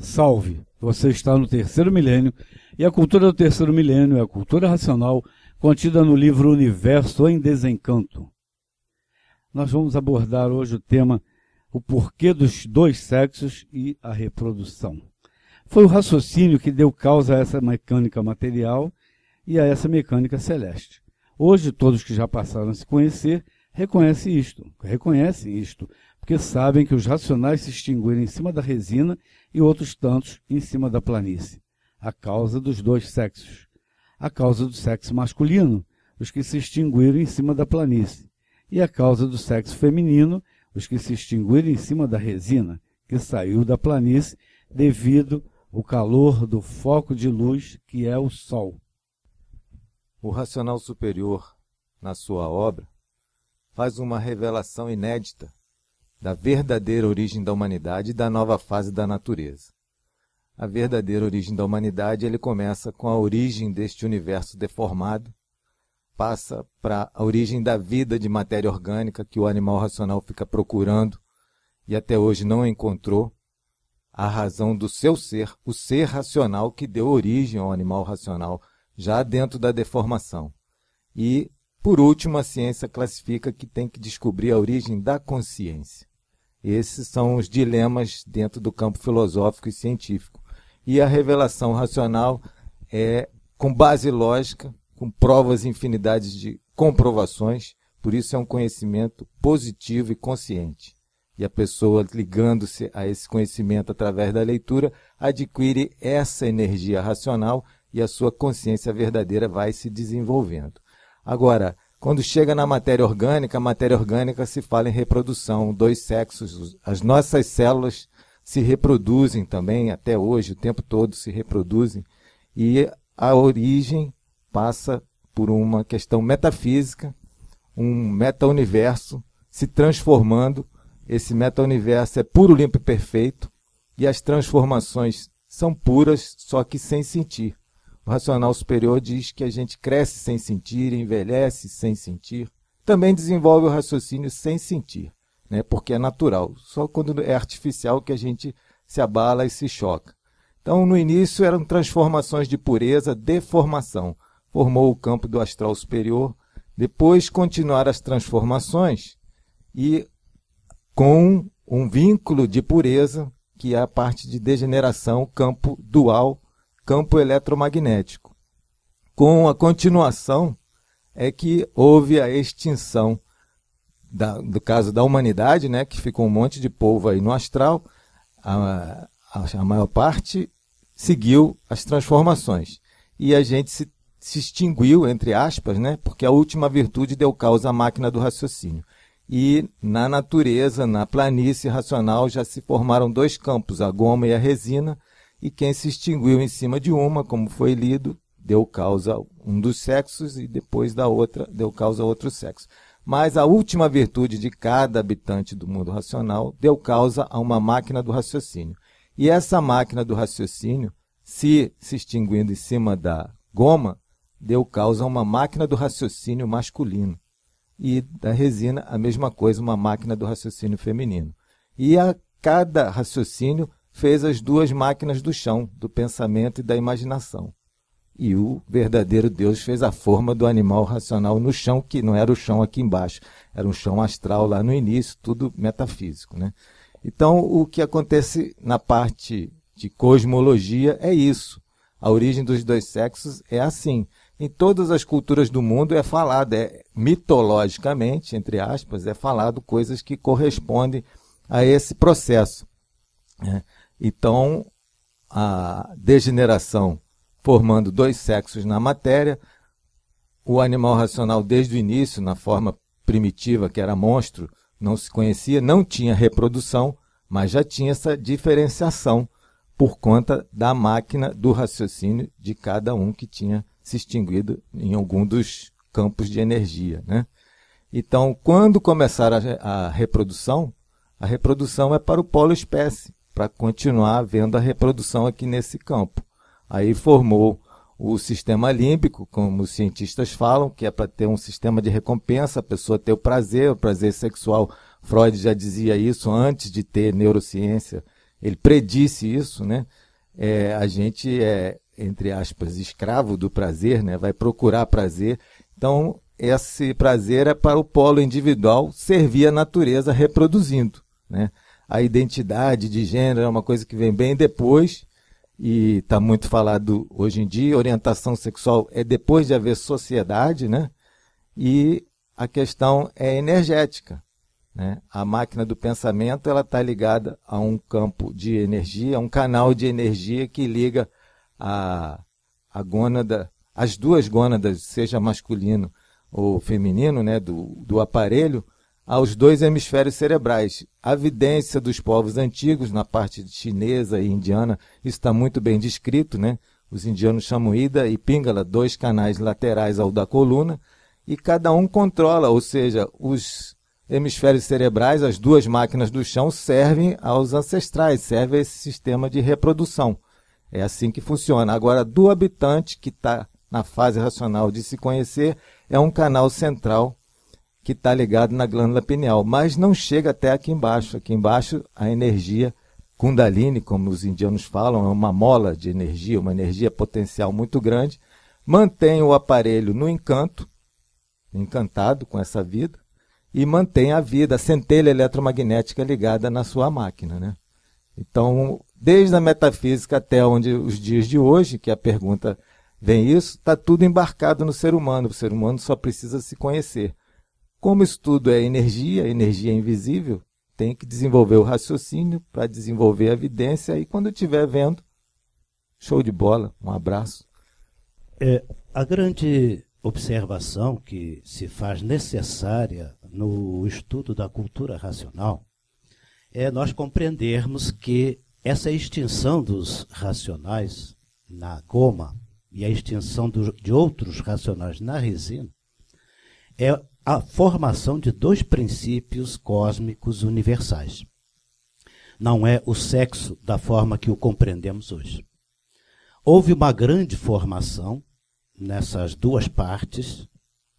Salve! Você está no terceiro milênio e a cultura do terceiro milênio é a cultura racional contida no livro Universo em Desencanto. Nós vamos abordar hoje o tema o porquê dos dois sexos e a reprodução. Foi o raciocínio que deu causa a essa mecânica material e a essa mecânica celeste. Hoje, todos que já passaram a se conhecer reconhecem isto, porque sabem que os racionais se extinguiram em cima da resina e outros tantos em cima da planície. A causa dos dois sexos. A causa do sexo masculino, os que se extinguiram em cima da planície. E a causa do sexo feminino, os que se extinguiram em cima da resina, que saiu da planície devido ao calor do foco de luz que é o Sol. O racional superior, na sua obra, faz uma revelação inédita da verdadeira origem da humanidade e da nova fase da natureza. A verdadeira origem da humanidade ele começa com a origem deste universo deformado, passa para a origem da vida de matéria orgânica que o animal racional fica procurando e até hoje não encontrou, a razão do seu ser, o ser racional que deu origem ao animal racional, já dentro da deformação. E, por último, a ciência classifica que tem que descobrir a origem da consciência. Esses são os dilemas dentro do campo filosófico e científico. E a revelação racional é com base lógica, com provas e infinidades de comprovações, por isso é um conhecimento positivo e consciente. E a pessoa, ligando-se a esse conhecimento através da leitura, adquire essa energia racional e a sua consciência verdadeira vai se desenvolvendo. Agora, quando chega na matéria orgânica, a matéria orgânica se fala em reprodução, dois sexos. As nossas células se reproduzem também, até hoje, o tempo todo se reproduzem. E a origem passa por uma questão metafísica, um meta-universo se transformando. Esse meta-universo é puro, limpo e perfeito. E as transformações são puras, só que sem sentir. O racional superior diz que a gente cresce sem sentir, envelhece sem sentir. Também desenvolve o raciocínio sem sentir, né? Porque é natural. Só quando é artificial que a gente se abala e se choca. Então, no início, eram transformações de pureza, deformação. Formou o campo do astral superior. Depois, continuaram as transformações e com um vínculo de pureza, que é a parte de degeneração, campo dual, campo eletromagnético. Com a continuação é que houve a extinção do caso da humanidade, né, que ficou um monte de povo aí no astral, a maior parte seguiu as transformações. E a gente se extinguiu, entre aspas, né, porque a última virtude deu causa à máquina do raciocínio. E na natureza, na planície racional, já se formaram dois campos, a goma e a resina, e quem se extinguiu em cima de uma, como foi lido, deu causa a um dos sexos e depois da outra deu causa a outro sexo. Mas a última virtude de cada habitante do mundo racional deu causa a uma máquina do raciocínio. E essa máquina do raciocínio, se extinguindo em cima da goma, deu causa a uma máquina do raciocínio masculino. E da resina, a mesma coisa, uma máquina do raciocínio feminino. E a cada raciocínio fez as duas máquinas do chão, do pensamento e da imaginação. E o verdadeiro Deus fez a forma do animal racional no chão, que não era o chão aqui embaixo, era um chão astral lá no início, tudo metafísico, né? Então, o que acontece na parte de cosmologia é isso. A origem dos dois sexos é assim. Em todas as culturas do mundo é falado, mitologicamente, entre aspas, é falado coisas que correspondem a esse processo, né? Então, a degeneração formando dois sexos na matéria, o animal racional desde o início, na forma primitiva, que era monstro, não se conhecia, não tinha reprodução, mas já tinha essa diferenciação por conta da máquina do raciocínio de cada um que tinha se extinguido em algum dos campos de energia, né? Então, quando começar a reprodução é para o polo espécie, para continuar havendo a reprodução aqui nesse campo. Aí formou o sistema límbico, como os cientistas falam, que é para ter um sistema de recompensa, a pessoa ter o prazer sexual. Freud já dizia isso antes de ter neurociência ele predisse isso, né? A gente é, entre aspas, escravo do prazer, né? Vai procurar prazer. Então, esse prazer é para o polo individual servir a natureza reproduzindo, né? A identidade de gênero é uma coisa que vem bem depois, e está muito falado hoje em dia. Orientação sexual é depois de haver sociedade, né? E a questão é energética, né? A máquina do pensamento está ligada a um campo de energia, a um canal de energia que liga a gônada, as duas gônadas, seja masculino ou feminino, né, do aparelho, aos dois hemisférios cerebrais. A evidência dos povos antigos, na parte chinesa e indiana, isso está muito bem descrito, né? Os indianos chamam Ida e Pingala, dois canais laterais ao da coluna, e cada um controla, ou seja, os hemisférios cerebrais, as duas máquinas do chão, servem aos ancestrais, servem a esse sistema de reprodução. É assim que funciona. Agora, do habitante que está na fase racional de se conhecer, é um canal central que está ligado na glândula pineal, mas não chega até aqui embaixo. Aqui embaixo, a energia Kundalini, como os indianos falam, é uma mola de energia, uma energia potencial muito grande, mantém o aparelho no encanto, encantado com essa vida, e mantém a vida, a centelha eletromagnética ligada na sua máquina, né? Então, desde a metafísica até os dias de hoje, que a pergunta vem isso, está tudo embarcado no ser humano. O ser humano só precisa se conhecer. Como isso tudo é energia invisível, tem que desenvolver o raciocínio para desenvolver a evidência, e quando estiver vendo, show de bola, um abraço. A grande observação que se faz necessária no estudo da cultura racional é nós compreendermos que essa extinção dos racionais na goma e a extinção de outros racionais na resina é a formação de dois princípios cósmicos universais. Não é o sexo da forma que o compreendemos hoje. Houve uma grande formação nessas duas partes,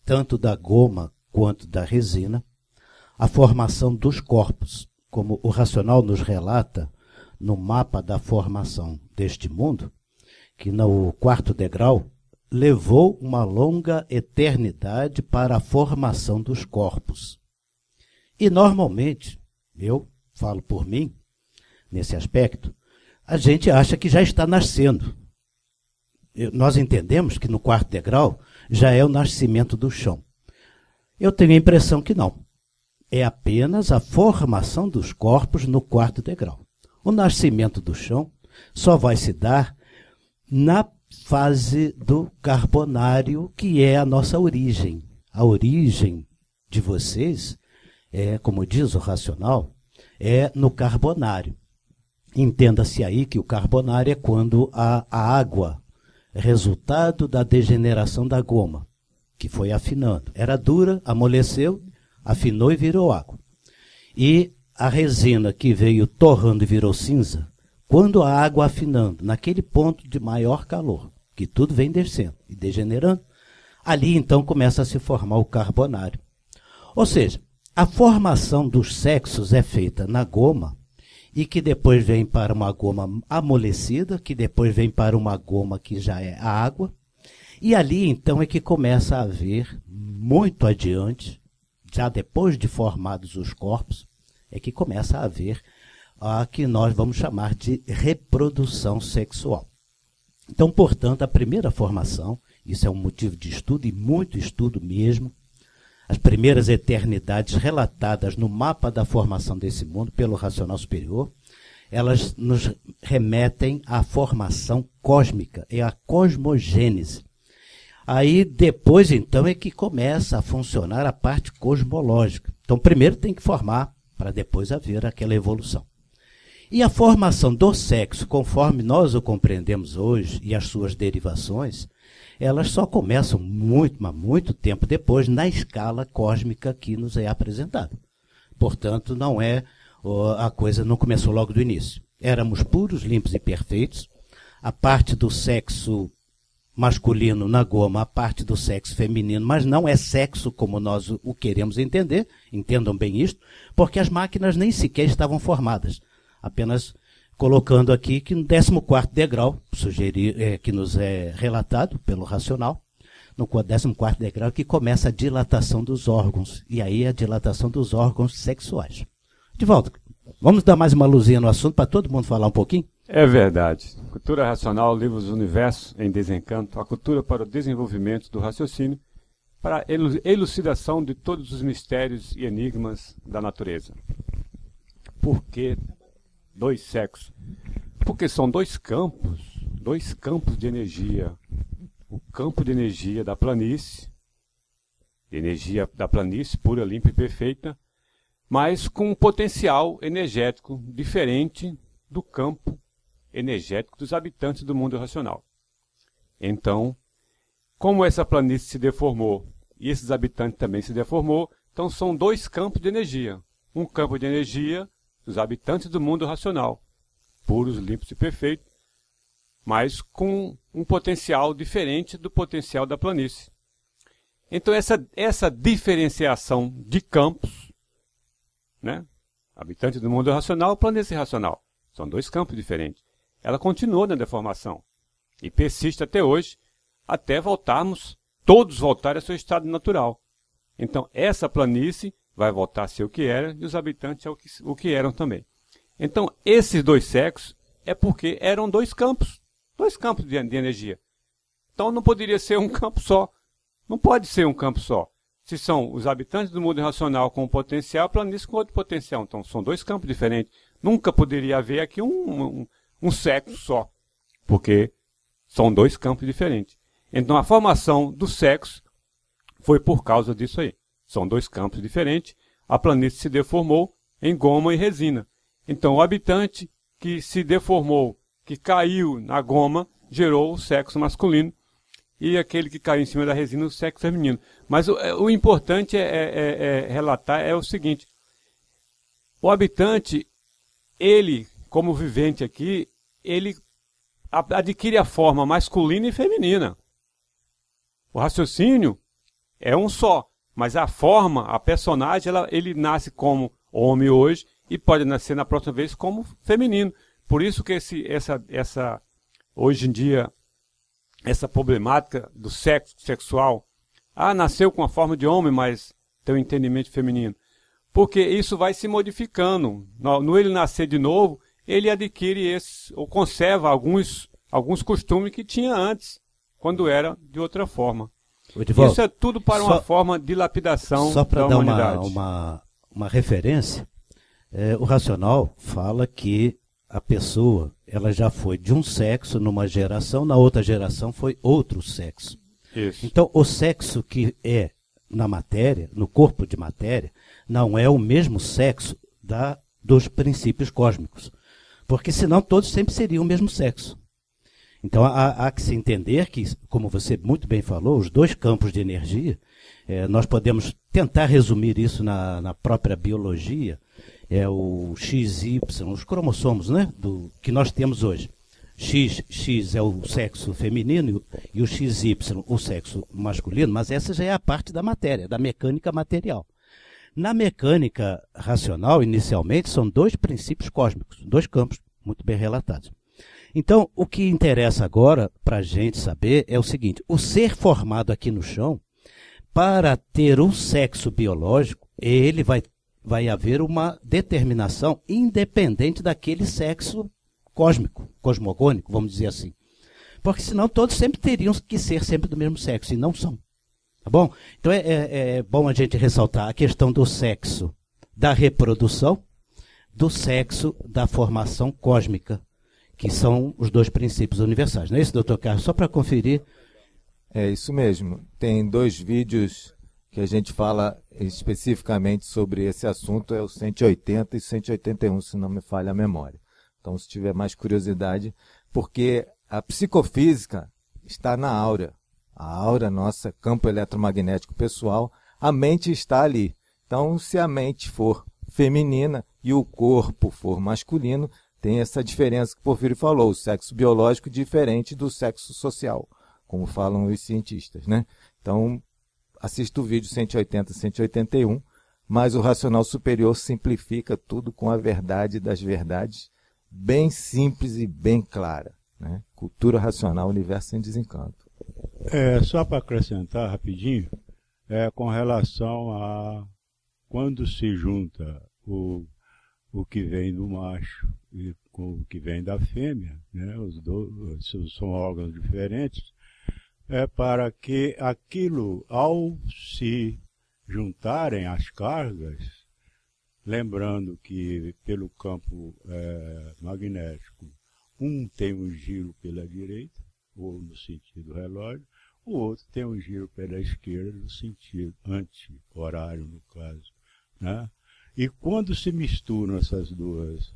tanto da goma quanto da resina, a formação dos corpos, como o racional nos relata no mapa da formação deste mundo, que no quarto degrau levou uma longa eternidade para a formação dos corpos. E normalmente, eu falo por mim, nesse aspecto, a gente acha que já está nascendo. Nós entendemos que no quarto degrau já é o nascimento do chão. Eu tenho a impressão que não. É apenas a formação dos corpos no quarto degrau. O nascimento do chão só vai se dar na fase do carbonário, que é a nossa origem. A origem de vocês, como diz o racional, é no carbonário. Entenda-se aí que o carbonário é quando a água, resultado da degeneração da goma, que foi afinando. Era dura, amoleceu, afinou e virou água. E a resina que veio torrando e virou cinza, quando a água afinando, naquele ponto de maior calor, que tudo vem descendo e degenerando, ali então começa a se formar o carbonário. Ou seja, a formação dos sexos é feita na goma, e que depois vem para uma goma amolecida, que depois vem para uma goma que já é a água, e ali então é que começa a haver, muito adiante, já depois de formados os corpos, é que começa a haver a que nós vamos chamar de reprodução sexual. Então, portanto, a primeira formação, isso é um motivo de estudo, e muito estudo mesmo, as primeiras eternidades relatadas no mapa da formação desse mundo pelo racional superior, elas nos remetem à formação cósmica, é a cosmogênese. Aí depois, então, é que começa a funcionar a parte cosmológica. Então, primeiro tem que formar, para depois haver aquela evolução. E a formação do sexo, conforme nós o compreendemos hoje, e as suas derivações, elas só começam muito tempo depois na escala cósmica que nos é apresentada. Portanto, a coisa não começou logo do início. Éramos puros, limpos e perfeitos. A parte do sexo masculino na goma, a parte do sexo feminino, mas não é sexo como nós o queremos entender, entendam bem isto, porque as máquinas nem sequer estavam formadas. Apenas colocando aqui que no 14º degrau, que nos é relatado pelo racional, no 14º degrau que começa a dilatação dos órgãos, e aí a dilatação dos órgãos sexuais. De volta, vamos dar mais uma luzinha no assunto para todo mundo falar um pouquinho? É verdade. Cultura Racional, Livros do Universo em Desencanto, a cultura para o desenvolvimento do raciocínio, para a elucidação de todos os mistérios e enigmas da natureza. Por que dois sexos? Porque são dois campos de energia. O campo de energia da planície pura, limpa e perfeita, mas com um potencial energético diferente do campo energético dos habitantes do mundo racional. Então, como essa planície se deformou e esses habitantes também se deformou, então são dois campos de energia. Um campo de energia dos habitantes do mundo racional, puros, limpos e perfeitos, mas com um potencial diferente do potencial da planície. Então essa diferenciação de campos, né? Habitantes do mundo racional, planície racional, são dois campos diferentes. Ela continua na deformação e persiste até hoje, até todos voltarem ao seu estado natural. Então essa planície vai voltar a ser o que era e os habitantes o que eram também. Então esses dois sexos é porque eram dois campos de energia. Então não poderia ser um campo só. Não pode ser um campo só. Se são os habitantes do mundo racional com um potencial, a planície com outro potencial. Então são dois campos diferentes. Nunca poderia haver aqui um sexo só, porque são dois campos diferentes. Então a formação do sexo foi por causa disso aí. São dois campos diferentes. A planície se deformou em goma e resina. Então o habitante que se deformou, que caiu na goma, gerou o sexo masculino, e aquele que caiu em cima da resina, o sexo feminino. Mas o importante relatar é o seguinte: o habitante, ele, como vivente aqui, ele adquire a forma masculina e feminina. O raciocínio é um só, mas a forma, a personagem, ele nasce como homem hoje e pode nascer na próxima vez como feminino. Por isso que hoje em dia, essa problemática do sexo sexual, nasceu com a forma de homem, mas tem um entendimento feminino. Porque isso vai se modificando. No ele nascer de novo, ele adquire ou conserva alguns costumes que tinha antes, quando era de outra forma. Isso é tudo para uma forma de lapidação da humanidade. Só para dar uma referência, o racional fala que a pessoa ela já foi de um sexo numa geração, na outra geração foi outro sexo. Isso. Então, o sexo que é na matéria, no corpo de matéria, não é o mesmo sexo dos princípios cósmicos. Porque senão todos sempre seriam o mesmo sexo. Então, há que se entender que, como você muito bem falou, os dois campos de energia, nós podemos tentar resumir isso na própria biologia, o XY, os cromossomos, né, que nós temos hoje. X é o sexo feminino e o XY o sexo masculino, mas essa já é a parte da matéria, da mecânica material. Na mecânica racional, inicialmente, são dois princípios cósmicos, dois campos muito bem relatados. Então, o que interessa agora para a gente saber é o seguinte: o ser formado aqui no chão, para ter um sexo biológico, ele vai haver uma determinação independente daquele sexo cósmico, cosmogônico, vamos dizer assim. Porque senão todos sempre teriam que ser sempre do mesmo sexo, e não são. Tá bom? Então é bom a gente ressaltar a questão do sexo da reprodução, do sexo da formação cósmica, que são os dois princípios universais. Não é isso, doutor Carlos? Só para conferir. É isso mesmo. Tem 2 vídeos que a gente fala especificamente sobre esse assunto, é o 180 e 181, se não me falha a memória. Então, se tiver mais curiosidade, porque a psicofísica está na aura. A aura, nossa, campo eletromagnético pessoal, a mente está ali. Então, se a mente for feminina e o corpo for masculino, tem essa diferença que o Porfírio falou, o sexo biológico diferente do sexo social, como falam os cientistas, né? Então, assista o vídeo 180 e 181, mas o racional superior simplifica tudo com a verdade das verdades bem simples e bem clara, né? Cultura racional, universo em desencanto. Só para acrescentar rapidinho, com relação a quando se junta o que vem do macho e com o que vem da fêmea, né? Os dois são órgãos diferentes, para que aquilo, ao se juntarem as cargas, lembrando que pelo campo magnético, um tem um giro pela direita, ou no sentido relógio, o outro tem um giro pela esquerda, no sentido anti-horário, no caso, né? E quando se misturam esses dois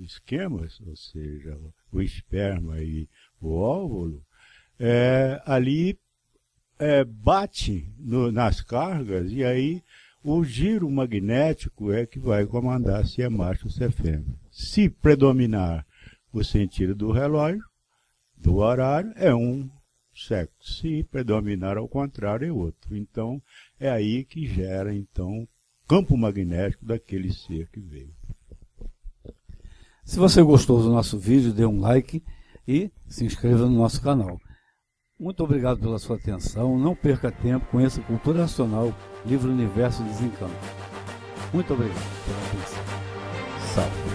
esquemas, ou seja, o esperma e o óvulo, ali bate nas cargas, e aí o giro magnético é que vai comandar se é macho ou se é fêmea. Se predominar o sentido do relógio, do horário, é um sexo. Se predominar ao contrário, é outro. Então, é aí que gera, então, campo magnético daquele ser que veio. Se você gostou do nosso vídeo, dê um like e se inscreva no nosso canal. Muito obrigado pela sua atenção. Não perca tempo, conheça Cultura Racional, livro Universo Desencanto. Muito obrigado pela atenção. Salve.